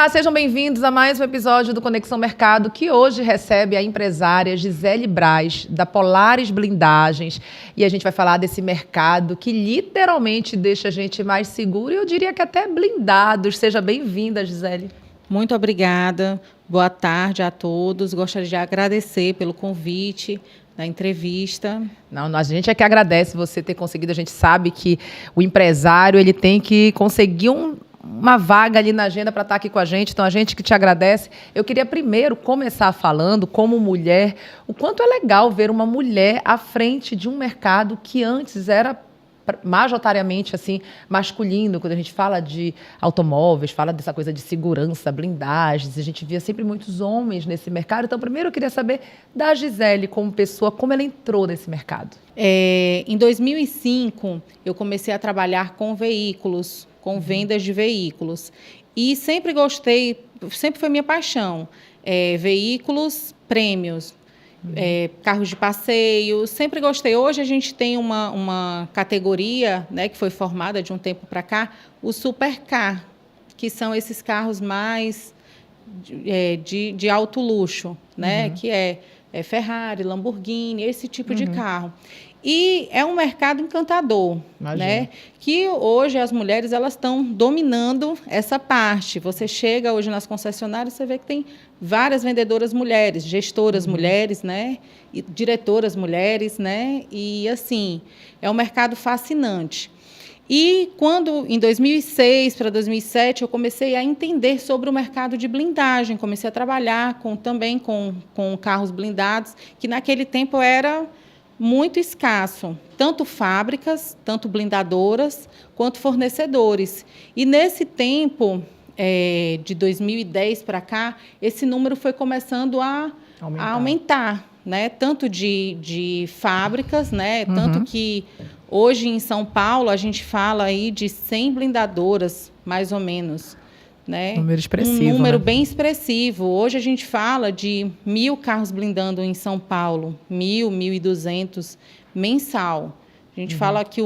Olá, sejam bem-vindos a mais um episódio do Conexão Mercado, que hoje recebe a empresária Gisele Braz, da Polaris Blindagens. E a gente vai falar desse mercado que literalmente deixa a gente mais seguro e eu diria que até blindados. Seja bem-vinda, Gisele. Muito obrigada. Boa tarde a todos. Gostaria de agradecer pelo convite da entrevista. Não, a gente é que agradece você ter conseguido. A gente sabe que o empresário ele tem que conseguir uma vaga ali na agenda para estar aqui com a gente, então a gente que te agradece. Eu queria primeiro começar falando, como mulher, o quanto é legal ver uma mulher à frente de um mercado que antes era majoritariamente assim, masculino. Quando a gente fala de automóveis, fala dessa coisa de segurança, blindagens, a gente via sempre muitos homens nesse mercado. Então, primeiro eu queria saber da Gisele como pessoa, como ela entrou nesse mercado. Em 2005, eu comecei a trabalhar com veículos, com vendas de veículos. E sempre gostei, sempre foi minha paixão, veículos prêmios, carros de passeio, sempre gostei. Hoje a gente tem uma categoria, né, que foi formada de um tempo para cá, o supercar, que são esses carros mais de alto luxo, né, que é Ferrari, Lamborghini, esse tipo de carro. E é um mercado encantador, né? Que hoje as mulheres elas estão dominando essa parte. Você chega hoje nas concessionárias, você vê que tem várias vendedoras mulheres, gestoras mulheres, né? E diretoras mulheres, né? E assim, é um mercado fascinante. E quando, em 2006 para 2007, eu comecei a entender sobre o mercado de blindagem, comecei a trabalhar também com carros blindados, que naquele tempo era muito escasso, tanto fábricas, tanto blindadoras, quanto fornecedores. E nesse tempo, de 2010 para cá, esse número foi começando a aumentar, né? Tanto de fábricas, né? Tanto que hoje em São Paulo a gente fala aí de 100 blindadoras, mais ou menos. Né? Número expressivo, um número, né? bem expressivo. Hoje a gente fala de 1.000 carros blindando em São Paulo, 1.200 mensal. A gente fala que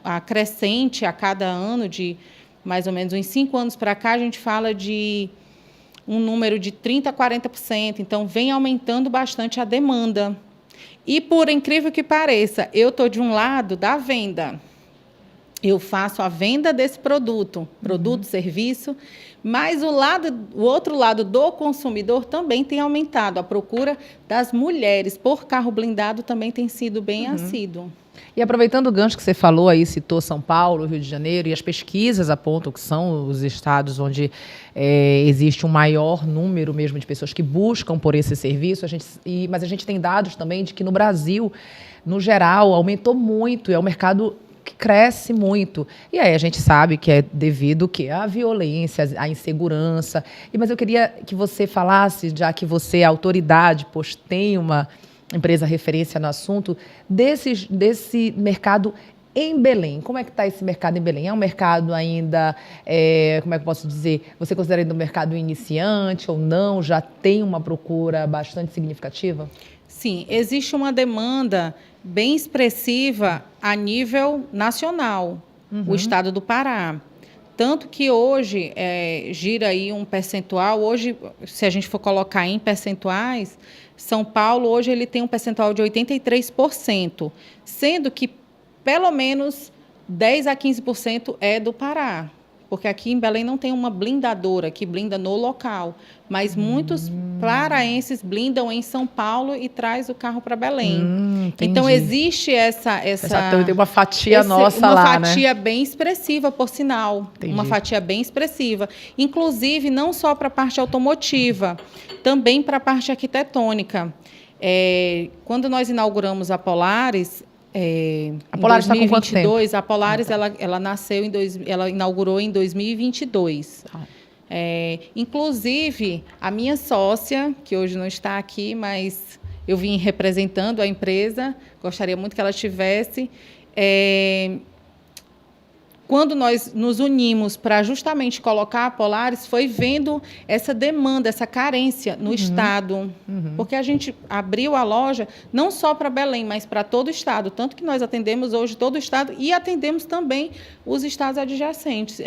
a crescente a cada ano, de mais ou menos uns 5 anos para cá, a gente fala de um número de 30% a 40%. Então, vem aumentando bastante a demanda. E, por incrível que pareça, eu estou de um lado da venda. Eu faço a venda desse produto, serviço, mas o outro lado do consumidor também tem aumentado. A procura das mulheres por carro blindado também tem sido bem assíduo. E aproveitando o gancho que você falou aí, citou São Paulo, Rio de Janeiro, e as pesquisas apontam que são os estados onde existe um maior número mesmo de pessoas que buscam por esse serviço. Mas a gente tem dados também de que no Brasil, no geral, aumentou muito, é um mercado que cresce muito. E aí a gente sabe que é devido à violência, à insegurança. Mas eu queria que você falasse, já que você é autoridade, pois tem uma empresa referência no assunto, desse mercado em Belém. Como é que está esse mercado em Belém? É um mercado ainda, como é que eu posso dizer, você considera ainda um mercado iniciante ou não? Já tem uma procura bastante significativa? Sim, existe uma demanda bem expressiva a nível nacional, o estado do Pará. Tanto que hoje gira aí um percentual, hoje, se a gente for colocar em percentuais, São Paulo hoje ele tem um percentual de 83%, sendo que pelo menos 10% a 15% é do Pará. Porque aqui em Belém não tem uma blindadora que blinda no local, mas muitos paraenses blindam em São Paulo e traz o carro para Belém. Então, existe tem uma fatia nossa lá, né? Uma fatia bem expressiva, por sinal. Entendi. Uma fatia bem expressiva. Inclusive, não só para a parte automotiva, também para a parte arquitetônica. Quando nós inauguramos a Polaris... a Polaris está com quanto tempo? A Polaris ela inaugurou em 2022. Inclusive, a minha sócia, que hoje não está aqui, mas eu vim representando a empresa, gostaria muito que ela estivesse. quando nós nos unimos para justamente colocar a Polaris, foi vendo essa demanda, essa carência no estado. Porque a gente abriu a loja não só para Belém, mas para todo o estado. Tanto que nós atendemos hoje todo o estado e atendemos também os estados adjacentes,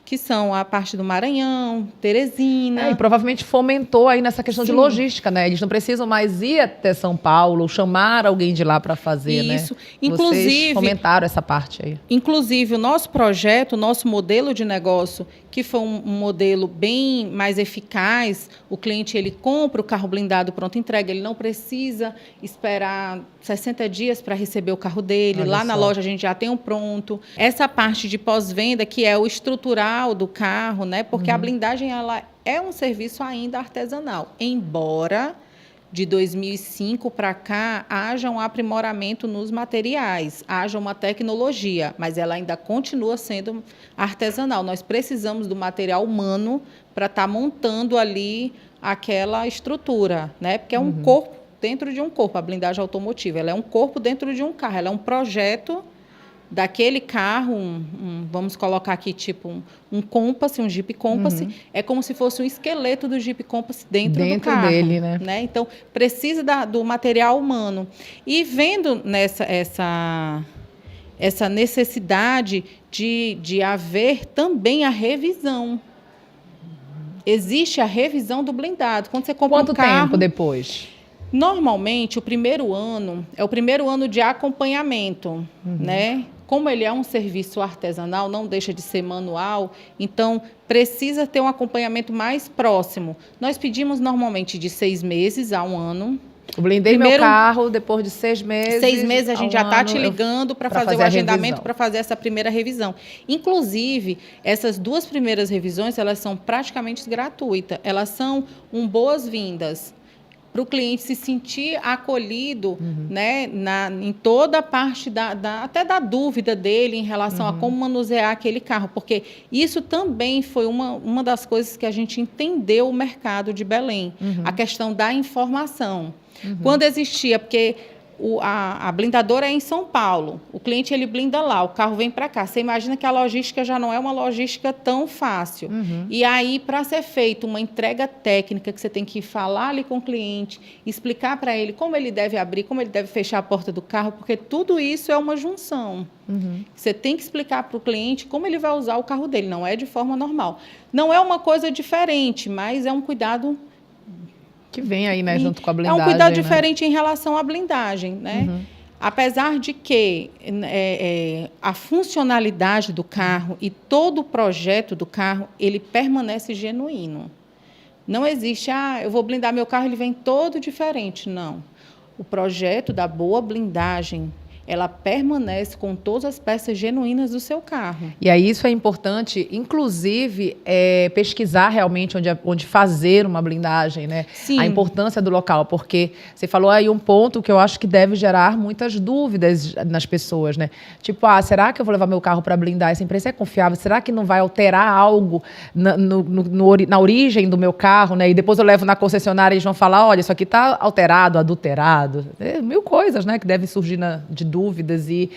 que são a parte do Maranhão, Teresina. E provavelmente fomentou aí nessa questão de logística, né? Eles não precisam mais ir até São Paulo, chamar alguém de lá para fazer, Isso. né? Inclusive, vocês fomentaram essa parte aí. Inclusive, o nosso projeto, o nosso modelo de negócio, que foi um modelo bem mais eficaz, o cliente ele compra o carro blindado pronto entrega, ele não precisa esperar 60 dias para receber o carro dele. Olha Lá só. na loja a gente já tem um pronto. Essa parte de pós-venda, que é o estrutural do carro, né? Porque a blindagem ela é um serviço ainda artesanal, embora de 2005 para cá, haja um aprimoramento nos materiais, haja uma tecnologia, mas ela ainda continua sendo artesanal. Nós precisamos do material humano para estar montando ali aquela estrutura, né? Porque é um corpo dentro de um corpo, a blindagem automotiva. Ela é um corpo dentro de um carro, ela é um projeto daquele carro, vamos colocar aqui tipo um Compass, um Jeep Compass, é como se fosse um esqueleto do Jeep Compass dentro do carro, dele, né? Então, precisa do material humano. E vendo essa necessidade de haver também a revisão. Existe a revisão do blindado. Quando você compra Quanto um carro, tempo depois? Normalmente, o primeiro ano é o primeiro ano de acompanhamento, né? Como ele é um serviço artesanal, não deixa de ser manual, então precisa ter um acompanhamento mais próximo. Nós pedimos normalmente de 6 meses a 1 ano. Eu blindei meu carro depois de 6 meses. 6 meses a gente já está te ligando para fazer o agendamento, para fazer essa primeira revisão. Inclusive, essas 2 primeiras revisões, elas são praticamente gratuitas. Elas são boas-vindas para o cliente se sentir acolhido, né, em toda a parte até da dúvida dele em relação a como manusear aquele carro, porque isso também foi uma das coisas que a gente entendeu o mercado de Belém, a questão da informação. Quando existia, porque a blindadora é em São Paulo, o cliente ele blinda lá, o carro vem para cá. Você imagina que a logística já não é uma logística tão fácil. E aí, para ser feita uma entrega técnica, que você tem que falar ali com o cliente, explicar para ele como ele deve abrir, como ele deve fechar a porta do carro, porque tudo isso é uma junção. Você tem que explicar para o cliente como ele vai usar o carro dele, não é de forma normal. Não é uma coisa diferente, mas é um cuidado que vem aí, né, junto com a blindagem. É um cuidado diferente em relação à blindagem, né? Apesar de que a funcionalidade do carro e todo o projeto do carro, ele permanece genuíno. Não existe, eu vou blindar meu carro, ele vem todo diferente. Não. O projeto da boa blindagem, ela permanece com todas as peças genuínas do seu carro. E aí isso é importante, inclusive, pesquisar realmente onde fazer uma blindagem, né? Sim. A importância do local, porque você falou aí um ponto que eu acho que deve gerar muitas dúvidas nas pessoas, né? Tipo, será que eu vou levar meu carro para blindar? Essa empresa é confiável? Será que não vai alterar algo na origem do meu carro, né? E depois eu levo na concessionária e eles vão falar, olha, isso aqui está alterado, adulterado. Mil coisas, né, que devem surgir de dúvidas e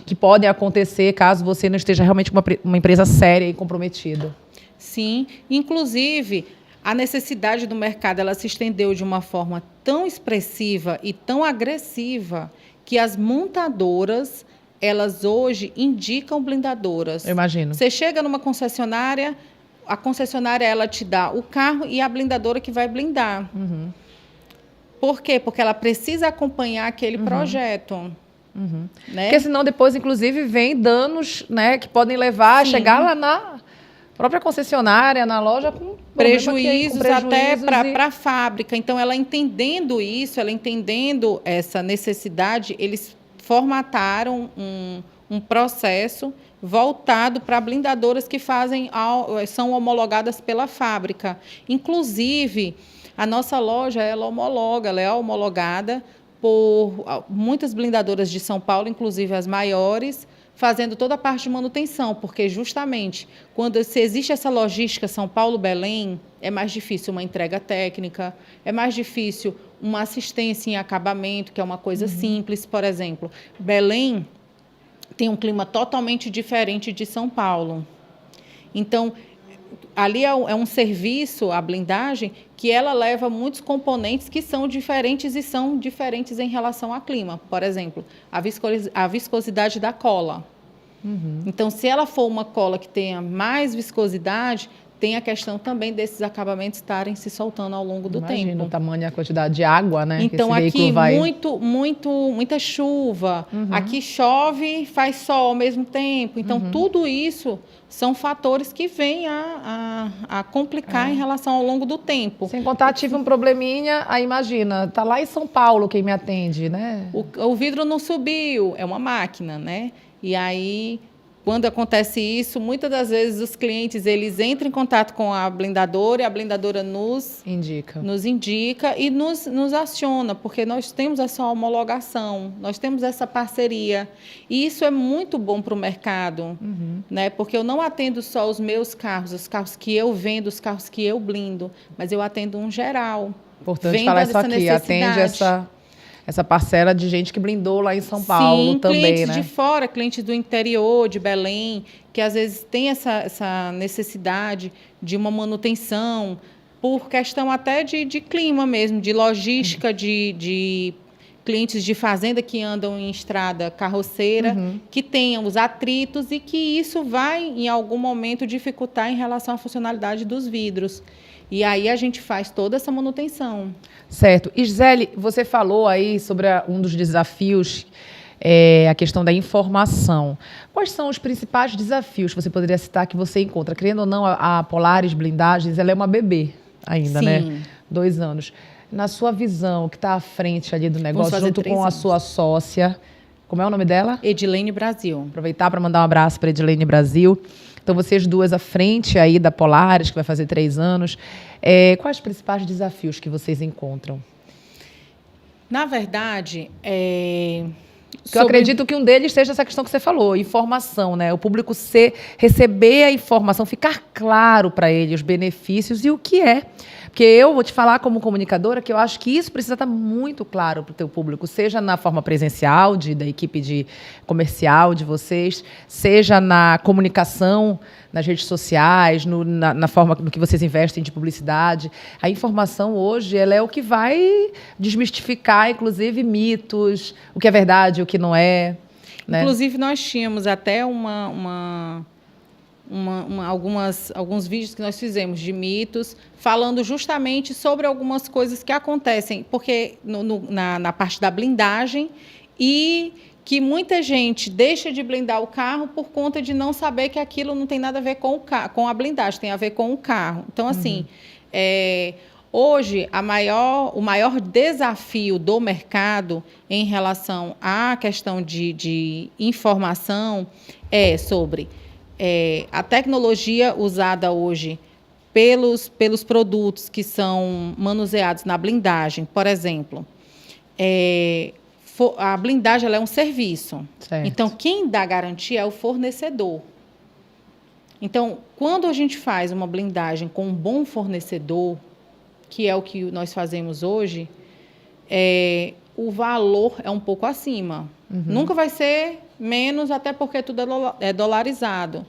que podem acontecer caso você não esteja realmente uma empresa séria e comprometida. Sim, inclusive a necessidade do mercado ela se estendeu de uma forma tão expressiva e tão agressiva que as montadoras elas hoje indicam blindadoras. Eu imagino. Você chega numa concessionária, a concessionária ela te dá o carro e a blindadora que vai blindar. Por quê? Porque ela precisa acompanhar aquele projeto. Né? Porque senão depois, inclusive, vem danos, né, que podem levar a chegar lá na própria concessionária, na loja, com prejuízos até para a fábrica. Então, ela entendendo isso, ela entendendo essa necessidade, eles formataram um processo voltado para blindadoras que são homologadas pela fábrica. Inclusive, a nossa loja, ela é homologada por muitas blindadoras de São Paulo, inclusive as maiores, fazendo toda a parte de manutenção, porque justamente se existe essa logística São Paulo-Belém, é mais difícil uma entrega técnica, é mais difícil uma assistência em acabamento, que é uma coisa simples. Por exemplo, Belém tem um clima totalmente diferente de São Paulo. Então, ali é um serviço, a blindagem, que ela leva muitos componentes que são diferentes e são diferentes em relação ao clima. Por exemplo, a viscosidade da cola. Então, se ela for uma cola que tenha mais viscosidade, tem a questão também desses acabamentos estarem se soltando ao longo do tempo. Imagina o tamanho e a quantidade de água, né? Então, que esse aqui, vai... muita chuva. Aqui chove e faz sol ao mesmo tempo. Então, tudo isso são fatores que vêm a complicar em relação ao longo do tempo. Sem contar, tive um probleminha, aí imagina, tá lá em São Paulo quem me atende, né? O vidro não subiu, é uma máquina, né? E aí, quando acontece isso, muitas das vezes os clientes, eles entram em contato com a blindadora e a blindadora nos indica e nos aciona, porque nós temos essa homologação, nós temos essa parceria. E isso é muito bom para o mercado, né? Porque eu não atendo só os meus carros, os carros que eu vendo, os carros que eu blindo, mas eu atendo um geral. Importante falar isso aqui, atende essa parcela de gente que blindou lá em São Paulo também, né? Clientes de fora, clientes do interior, de Belém, que às vezes tem essa necessidade de uma manutenção, por questão até de clima mesmo, de logística, de clientes de fazenda que andam em estrada carroceira, que tenham os atritos e que isso vai, em algum momento, dificultar em relação à funcionalidade dos vidros. E aí a gente faz toda essa manutenção. Certo. Gisele, você falou aí sobre um dos desafios, a questão da informação. Quais são os principais desafios que você poderia citar que você encontra? Querendo ou não, a Polaris Blindagens, ela é uma bebê ainda, Sim. né? 2 anos. Na sua visão, que está à frente ali do negócio, junto com a sua sócia, como é o nome dela? Edilene Brasil. Aproveitar para mandar um abraço para Edilene Brasil. Então, vocês duas à frente aí da Polaris, que vai fazer 3 anos. Quais os principais desafios que vocês encontram? Na verdade, eu acredito que um deles seja essa questão que você falou, informação, né? O público receber a informação, ficar claro para ele os benefícios e o que é. Porque eu vou te falar como comunicadora que eu acho que isso precisa estar muito claro para o teu público, seja na forma presencial da equipe de comercial de vocês, seja na comunicação, nas redes sociais, na forma no que vocês investem de publicidade. A informação hoje ela é o que vai desmistificar, inclusive, mitos, o que é verdade, o que não é. Né? Inclusive, nós tínhamos até alguns vídeos que nós fizemos de mitos, falando justamente sobre algumas coisas que acontecem, porque na parte da blindagem, e que muita gente deixa de blindar o carro por conta de não saber que aquilo não tem nada a ver com a blindagem, tem a ver com o carro. Então, assim, hoje, o maior desafio do mercado em relação à questão de informação é sobre a tecnologia usada hoje pelos produtos que são manuseados na blindagem. Por exemplo, a blindagem ela é um serviço. Certo. Então, quem dá garantia é o fornecedor. Então, quando a gente faz uma blindagem com um bom fornecedor, que é o que nós fazemos hoje, o valor é um pouco acima. Nunca vai ser menos, até porque tudo é dolarizado.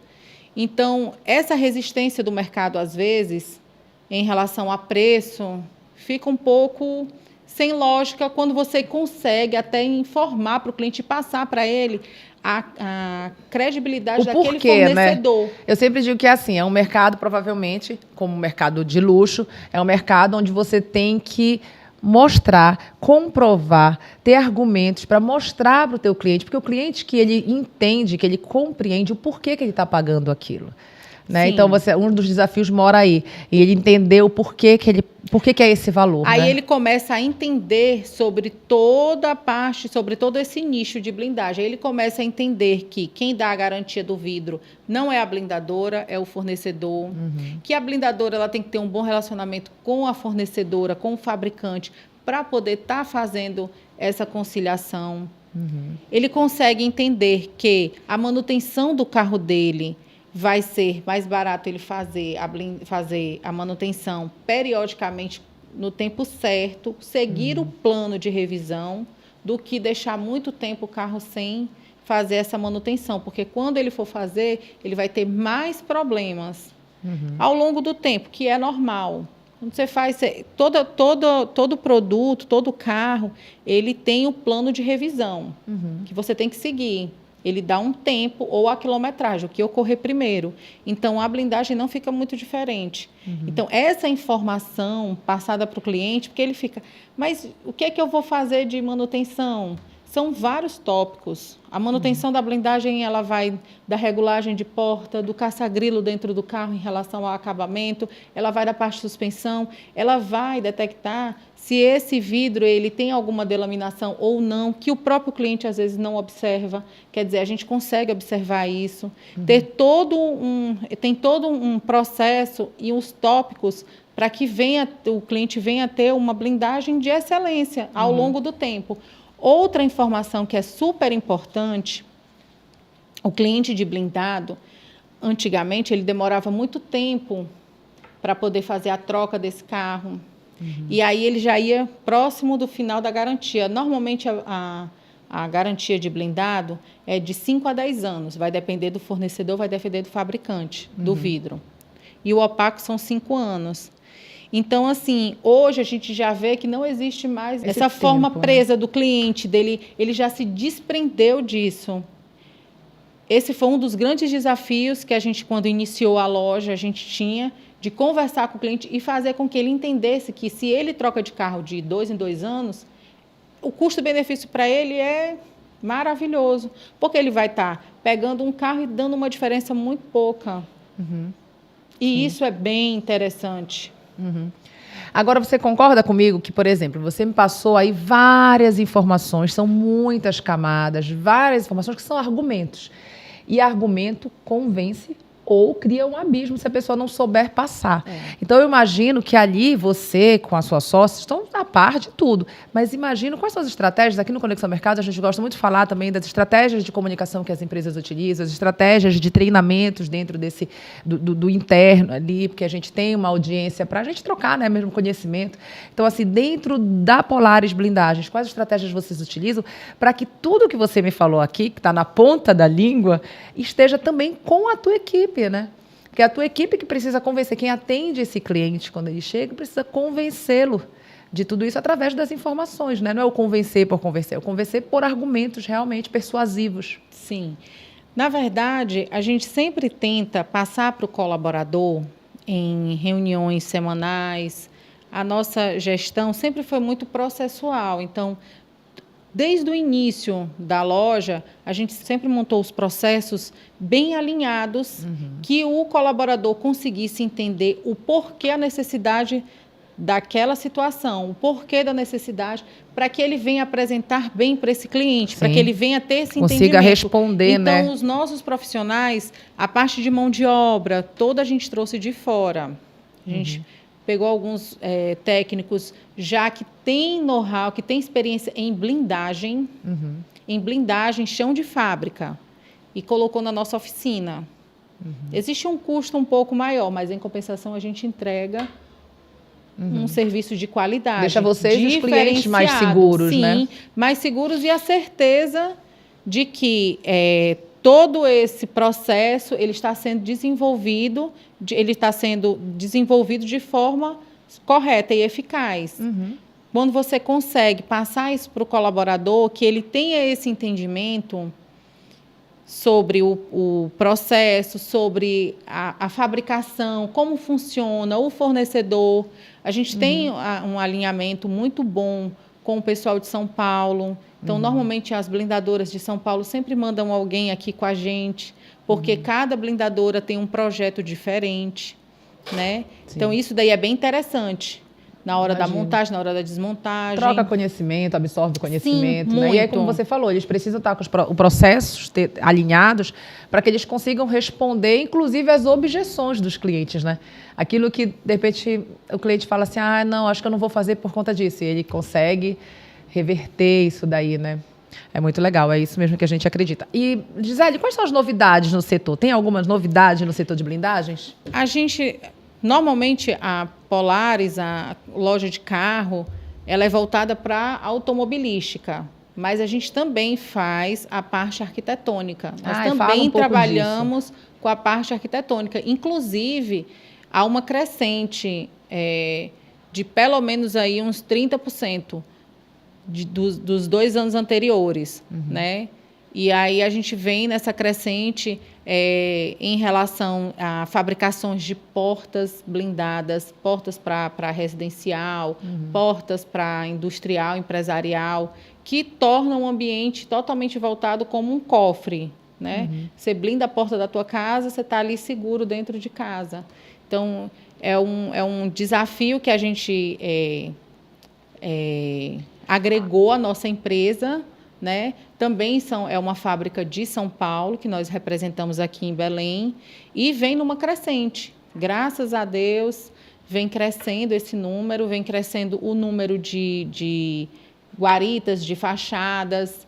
Então, essa resistência do mercado, às vezes, em relação a preço, fica um pouco sem lógica quando você consegue até informar para o cliente, passar para ele a credibilidade daquele fornecedor. Né? Eu sempre digo que é um mercado, provavelmente, como o mercado de luxo, é um mercado onde você tem que mostrar, comprovar, ter argumentos para mostrar para o teu cliente, porque o cliente que ele entende, que ele compreende o porquê que ele está pagando aquilo. Né? Então, um dos desafios mora aí. E ele entendeu por que é esse valor. Aí, né? Ele começa a entender sobre toda a parte, sobre todo esse nicho de blindagem. Aí ele começa a entender que quem dá a garantia do vidro não é a blindadora, é o fornecedor. Que a blindadora ela tem que ter um bom relacionamento com a fornecedora, com o fabricante, para poder estar fazendo essa conciliação. Ele consegue entender que a manutenção do carro dele vai ser mais barato ele fazer a manutenção periodicamente no tempo certo, seguir o plano de revisão, do que deixar muito tempo o carro sem fazer essa manutenção, porque quando ele for fazer, ele vai ter mais problemas ao longo do tempo, que é normal. Quando você faz, todo produto, todo carro, ele tem um plano de revisão que você tem que seguir. Ele dá um tempo ou a quilometragem, o que ocorrer primeiro. Então, a blindagem não fica muito diferente. Então, essa informação passada para o cliente, porque ele fica, mas o que é que eu vou fazer de manutenção? São vários tópicos. A manutenção da blindagem, ela vai da regulagem de porta, do caça-grilo dentro do carro em relação ao acabamento, ela vai da parte de suspensão, ela vai detectar se esse vidro ele tem alguma delaminação ou não, que o próprio cliente às vezes não observa. Quer dizer, a gente consegue observar isso. Tem todo um processo e os tópicos para que o cliente venha a ter uma blindagem de excelência ao longo do tempo. Outra informação que é super importante, o cliente de blindado, antigamente, ele demorava muito tempo para poder fazer a troca desse carro. E aí ele já ia próximo do final da garantia. Normalmente, a garantia de blindado é de 5 a 10 anos. Vai depender do fornecedor, vai depender do fabricante do vidro. E o opaco são 5 anos. Então, assim, hoje a gente já vê que não existe mais essa forma presa do cliente, ele já se desprendeu disso. Esse foi um dos grandes desafios que a gente, quando iniciou a loja, a gente tinha de conversar com o cliente e fazer com que ele entendesse que se ele troca de carro de 2 em 2 anos, o custo-benefício para ele é maravilhoso, porque ele vai estar pegando um carro e dando uma diferença muito pouca. E isso é bem interessante. Agora, você concorda comigo que, por exemplo, você me passou aí várias informações, são muitas camadas, várias informações que são argumentos. E argumento convence ou cria um abismo se a pessoa não souber passar. Então, eu imagino que ali você, com a sua sócia, estão a par de tudo. Mas imagino quais são as estratégias. Aqui no Conexão Mercado, a gente gosta muito de falar também das estratégias de comunicação que as empresas utilizam, as estratégias de treinamentos dentro do interno ali, porque a gente tem uma audiência para a gente trocar, né, mesmo conhecimento. Então, assim, dentro da Polaris Blindagens, quais estratégias vocês utilizam para que tudo que você me falou aqui, que está na ponta da língua, esteja também com a tua equipe, né? Porque é a tua equipe que precisa convencer, quem atende esse cliente quando ele chega, precisa convencê-lo de tudo isso através das informações, né? Não é o convencer por convencer, é o convencer por argumentos realmente persuasivos. Sim. Na verdade, a gente sempre tenta passar para o colaborador, em reuniões semanais, a nossa gestão sempre foi muito processual. Então, desde o início da loja, a gente sempre montou os processos bem alinhados, que o colaborador conseguisse entender o porquê a necessidade daquela situação, o porquê da necessidade, para que ele venha apresentar bem para esse cliente, para que ele venha ter esse entendimento. Consiga responder, né? Então, os nossos profissionais, a parte de mão de obra, toda a gente trouxe de fora. A gente pegou alguns técnicos já que tem know-how, que tem experiência em blindagem, chão de fábrica, e colocou na nossa oficina. Existe um custo um pouco maior, mas em compensação a gente entrega um serviço de qualidade. Deixa vocês e os clientes mais seguros, né? Sim, mais seguros, e a certeza de que todo esse processo ele está sendo desenvolvido de forma correta e eficaz. Quando você consegue passar isso para o colaborador, que ele tenha esse entendimento sobre o processo, sobre a fabricação, como funciona, o fornecedor. A gente tem um alinhamento muito bom com o pessoal de São Paulo. Então, normalmente, as blindadoras de São Paulo sempre mandam alguém aqui com a gente, porque cada blindadora tem um projeto diferente, né? Então, isso daí é bem interessante. Na hora da montagem, na hora da desmontagem. Troca conhecimento, absorve conhecimento. Sim, né? E aí, como você falou, eles precisam estar com os processos alinhados para que eles consigam responder, inclusive, às objeções dos clientes, né? Aquilo que, de repente, o cliente fala assim, não, acho que eu não vou fazer por conta disso. E ele consegue reverter isso daí, né? É muito legal, é isso mesmo que a gente acredita. E, Gisele, quais são as novidades no setor? Tem algumas novidades no setor de blindagens? Normalmente, a Polaris, a loja de carro, ela é voltada para a automobilística. mas a gente também faz a parte arquitetônica. Nós Fala também um pouco trabalhamos com a parte arquitetônica. Inclusive, há uma crescente de pelo menos aí uns 30% dos 2 anos anteriores, né? E aí a gente vem nessa crescente em relação a fabricações de portas blindadas, portas para residencial, portas para industrial, empresarial, que tornam o ambiente totalmente voltado como um cofre, né? Você blinda a porta da tua casa, você está ali seguro dentro de casa. Então, é um desafio que a gente agregou à nossa empresa, né? Também é uma fábrica de São Paulo, que nós representamos aqui em Belém, e vem numa crescente. Graças a Deus, vem crescendo esse número, vem crescendo o número de guaritas, de fachadas,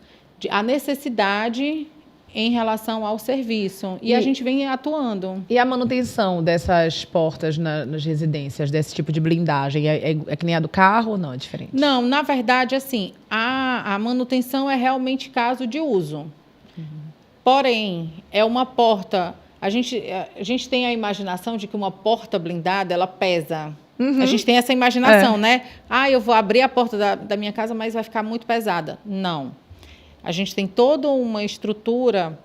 a necessidade em relação ao serviço. E a gente vem atuando. E a manutenção dessas portas nas residências, desse tipo de blindagem, é que nem a do carro ou não? É diferente? Não, na verdade, assim, a manutenção é realmente caso de uso. Porém, é uma porta... A gente tem a imaginação de que uma porta blindada, ela pesa. A gente tem essa imaginação, né? Eu vou abrir a porta da minha casa, mas vai ficar muito pesada. Não. A gente tem toda uma estrutura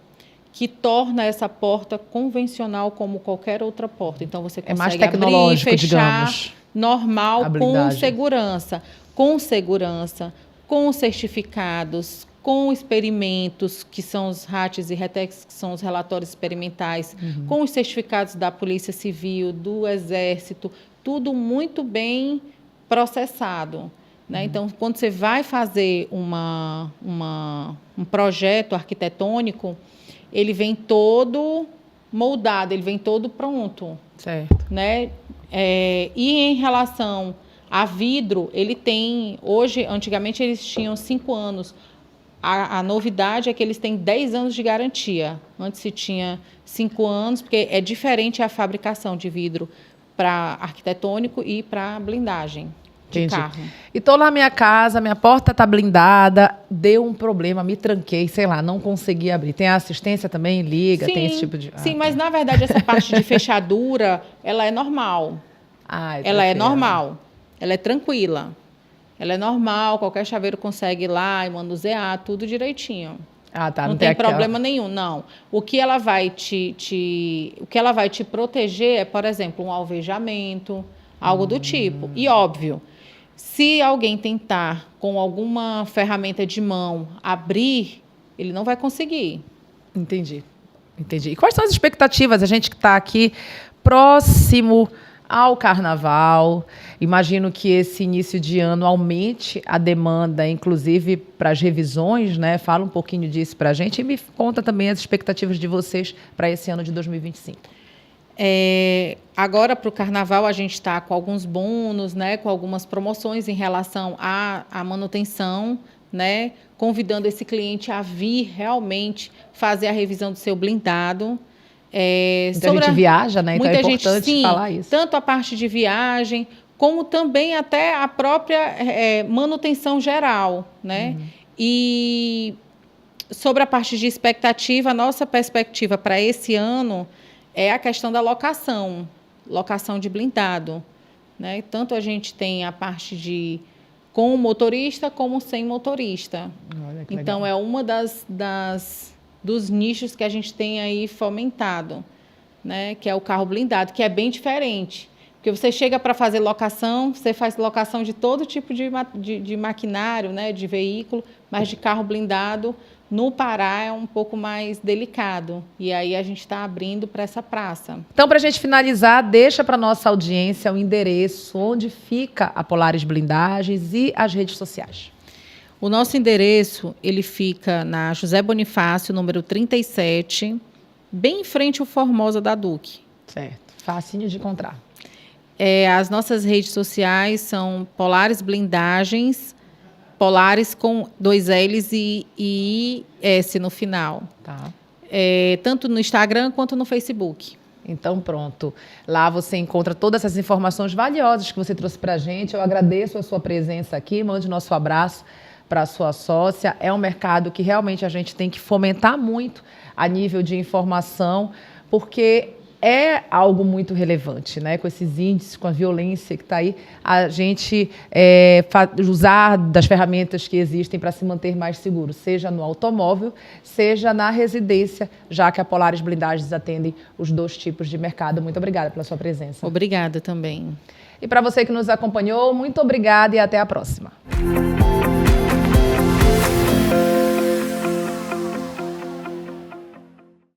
que torna essa porta convencional como qualquer outra porta. Então, você consegue mais tecnológico, abrir e fechar digamos, normal, com segurança, com certificados, com experimentos, que são os RATs e RETECs, que são os relatórios experimentais, com os certificados da Polícia Civil, do Exército, tudo muito bem processado. Né? Então, quando você vai fazer um projeto arquitetônico, ele vem todo moldado, ele vem todo pronto. Certo. Né? E em relação a vidro, ele tem... Antigamente, eles tinham 5 anos. A novidade é que eles têm 10 anos de garantia. Antes se tinha 5 anos, porque é diferente a fabricação de vidro para arquitetônico e para blindagem. De carro. E estou lá na minha casa, minha porta está blindada, deu um problema, me tranquei, sei lá, não consegui abrir. Tem a assistência também, liga, sim, tem esse tipo de... Sim, mas na verdade essa parte de fechadura, ela é normal. Ela é normal, ela é tranquila. Ela é normal, qualquer chaveiro consegue ir lá e manusear, tudo direitinho. Não tem problema nenhum, não. O que ela vai o que ela vai te proteger é, por exemplo, um alvejamento, algo do tipo. E óbvio, se alguém tentar, com alguma ferramenta de mão, abrir, ele não vai conseguir. Entendi. E quais são as expectativas? A gente que está aqui próximo ao Carnaval, imagino que esse início de ano aumente a demanda, inclusive para as revisões, né? Fala um pouquinho disso para a gente e me conta também as expectativas de vocês para esse ano de 2025. Agora, para o Carnaval, a gente está com alguns bônus, né, com algumas promoções em relação à manutenção, né, convidando esse cliente a vir realmente fazer a revisão do seu blindado. Muita gente viaja, né? Então é importante falar isso. Tanto a parte de viagem, como também até a própria manutenção geral, né? E sobre a parte de expectativa, a nossa perspectiva para esse ano é a questão da locação de blindado, né? Tanto a gente tem a parte com motorista como sem motorista. Olha que então, legal. É uma dos nichos que a gente tem aí fomentado, né? Que é o carro blindado, que é bem diferente. Porque você chega para fazer locação, você faz locação de todo tipo de maquinário, né? De veículo, mas de carro blindado, no Pará é um pouco mais delicado. E aí a gente está abrindo para essa praça. Então, para a gente finalizar, deixa para a nossa audiência o endereço onde fica a Polaris Blindagens e as redes sociais. O nosso endereço, ele fica na José Bonifácio, número 37, bem em frente ao Formosa da Duque. Certo. Facinho de encontrar. As nossas redes sociais são Polaris Blindagens, Polaris com 2 L's e S no final. Tá. Tanto no Instagram quanto no Facebook. Então, pronto. Lá você encontra todas essas informações valiosas que você trouxe para a gente. Eu agradeço a sua presença aqui, mande nosso abraço para a sua sócia. É um mercado que realmente a gente tem que fomentar muito a nível de informação, porque é algo muito relevante, né? Com esses índices, com a violência que está aí, a gente usar das ferramentas que existem para se manter mais seguro, seja no automóvel, seja na residência, já que a Polaris Blindagens atende os 2 tipos de mercado. Muito obrigada pela sua presença. Obrigada também. E para você que nos acompanhou, muito obrigada e até a próxima.